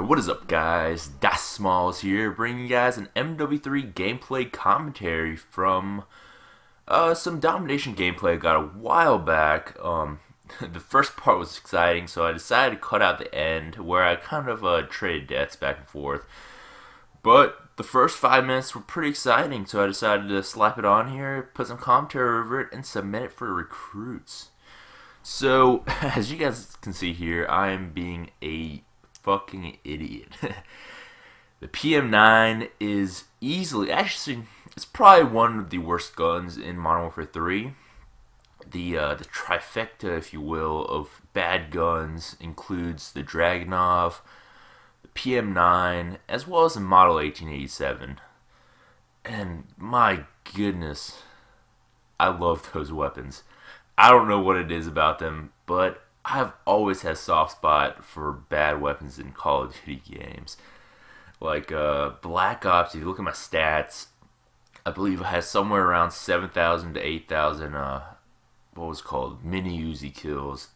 What is up, guys? DasSmallz here, bringing you guys an MW3 gameplay commentary from some domination gameplay I got a while back. The first part was exciting, so I decided to cut out the end where I kind of traded deaths back and forth. But the first 5 minutes were pretty exciting, so I decided to slap it on here, put some commentary over it, and submit it for recruits. So, as you guys can see here, I am being a fucking idiot. The PM9 is easily, actually, it's probably one of the worst guns in Modern Warfare 3. The trifecta, if you will, of bad guns includes the Dragunov, the PM9, as well as the Model 1887. And my goodness, I love those weapons. I don't know what it is about them, but I've always had a soft spot for bad weapons in Call of Duty games. Like Black Ops, if you look at my stats, I believe I had somewhere around 7,000 to 8,000, what was it called, mini Uzi kills.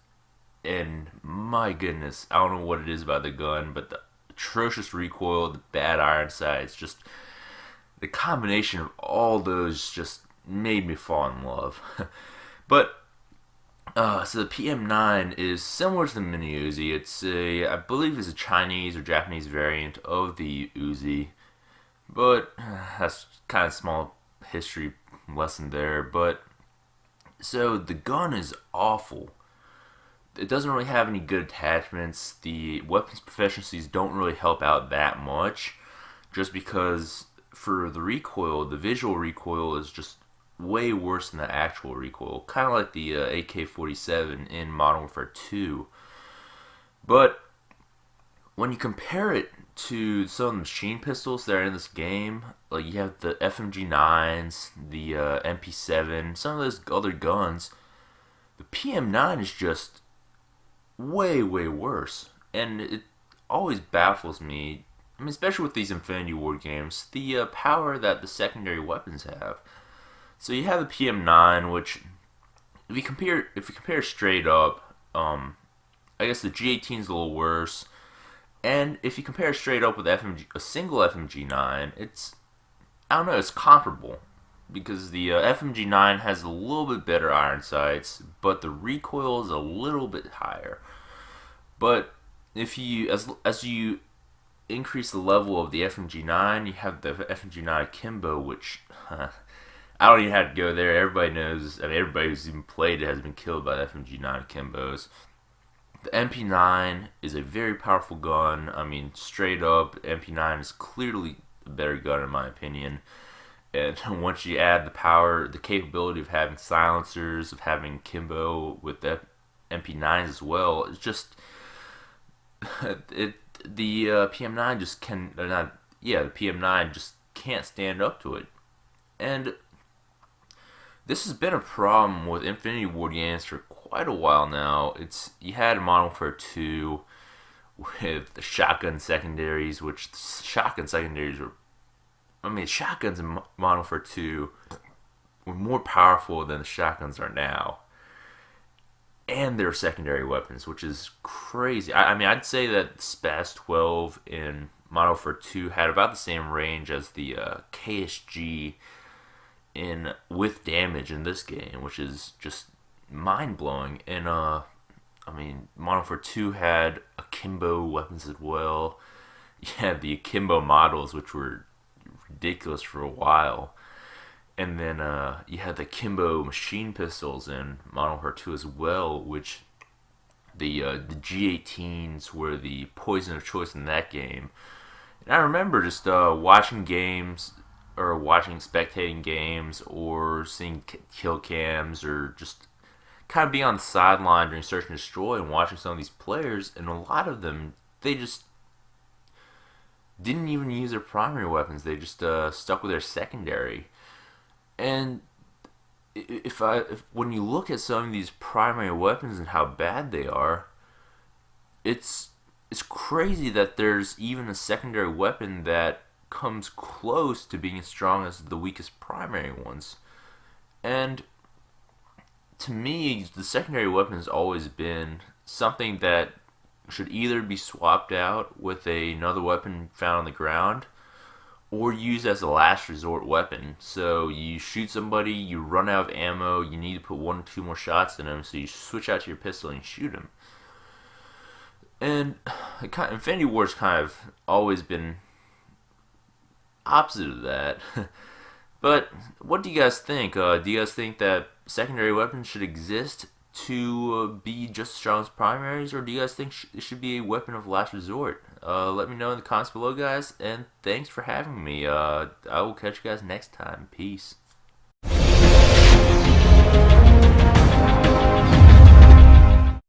And my goodness, I don't know what it is about the gun, but the atrocious recoil, the bad iron sights, just the combination of all those just made me fall in love. But so the PM9 is similar to the mini Uzi. It's I believe it's a Chinese or Japanese variant of the Uzi, but that's kind of small history lesson there. But so the gun is awful. It doesn't really have any good attachments. The weapons proficiencies don't really help out that much, just because for the recoil, the visual recoil is just way worse than the actual recoil, kind of like the AK-47 in Modern Warfare 2. But when you compare it to some of the machine pistols that are in this game, like you have the FMG9s, the MP7, some of those other guns, the PM9 is just way worse. And it always baffles me, I mean, especially with these Infinity Ward games, the power that the secondary weapons have. So you have the PM9, which, if you compare straight up, I guess the G18 is a little worse. And if you compare straight up with a single FMG9, I don't know, it's comparable. Because the FMG9 has a little bit better iron sights, but the recoil is a little bit higher. But if you, as you increase the level of the FMG9, you have the FMG9 Akimbo, which I don't even have to go there. Everybody knows. I mean, everybody who's even played it has been killed by the FMG9 Akimbos. The MP9 is a very powerful gun. I mean, straight up, MP9 is clearly a better gun in my opinion. And once you add the power, the capability of having silencers, of having Akimbo with the MP9s as well, it's just the PM9 just the PM9 just can't stand up to it. And this has been a problem with Infinity Ward games for quite a while now. You had Modern Warfare 2 with the shotgun secondaries, which the shotgun secondaries were, shotguns in Modern Warfare 2 were more powerful than the shotguns are now. And their secondary weapons, which is crazy. I'd say that Spaz 12 in Modern Warfare 2 had about the same range as the KSG with damage in this game, which is just mind-blowing. And Modern Warfare 2 had Akimbo weapons as well. You had the Akimbo models, which were ridiculous for a while. And then you had the Akimbo machine pistols in Modern Warfare 2 as well, which the G18s were the poison of choice in that game. And I remember just watching games, or spectating games, or seeing kill cams, or just kind of being on the sideline during Search and Destroy and watching some of these players, and a lot of them, they just didn't even use their primary weapons. They just stuck with their secondary. And when you look at some of these primary weapons and how bad they are, it's crazy that there's even a secondary weapon that comes close to being as strong as the weakest primary ones. And to me, the secondary weapon has always been something that should either be swapped out with another weapon found on the ground or used as a last resort weapon. So you shoot somebody, you run out of ammo, you need to put 1 or 2 more shots in them, so you switch out to your pistol and you shoot them. And Infinity War's kind of always been opposite of that. But what do you guys think? Do you guys think that secondary weapons should exist to be just as strong as primaries, or do you guys think it should be a weapon of last resort? Let me know in the comments below, guys, and thanks for having me. I will catch you guys next time. Peace.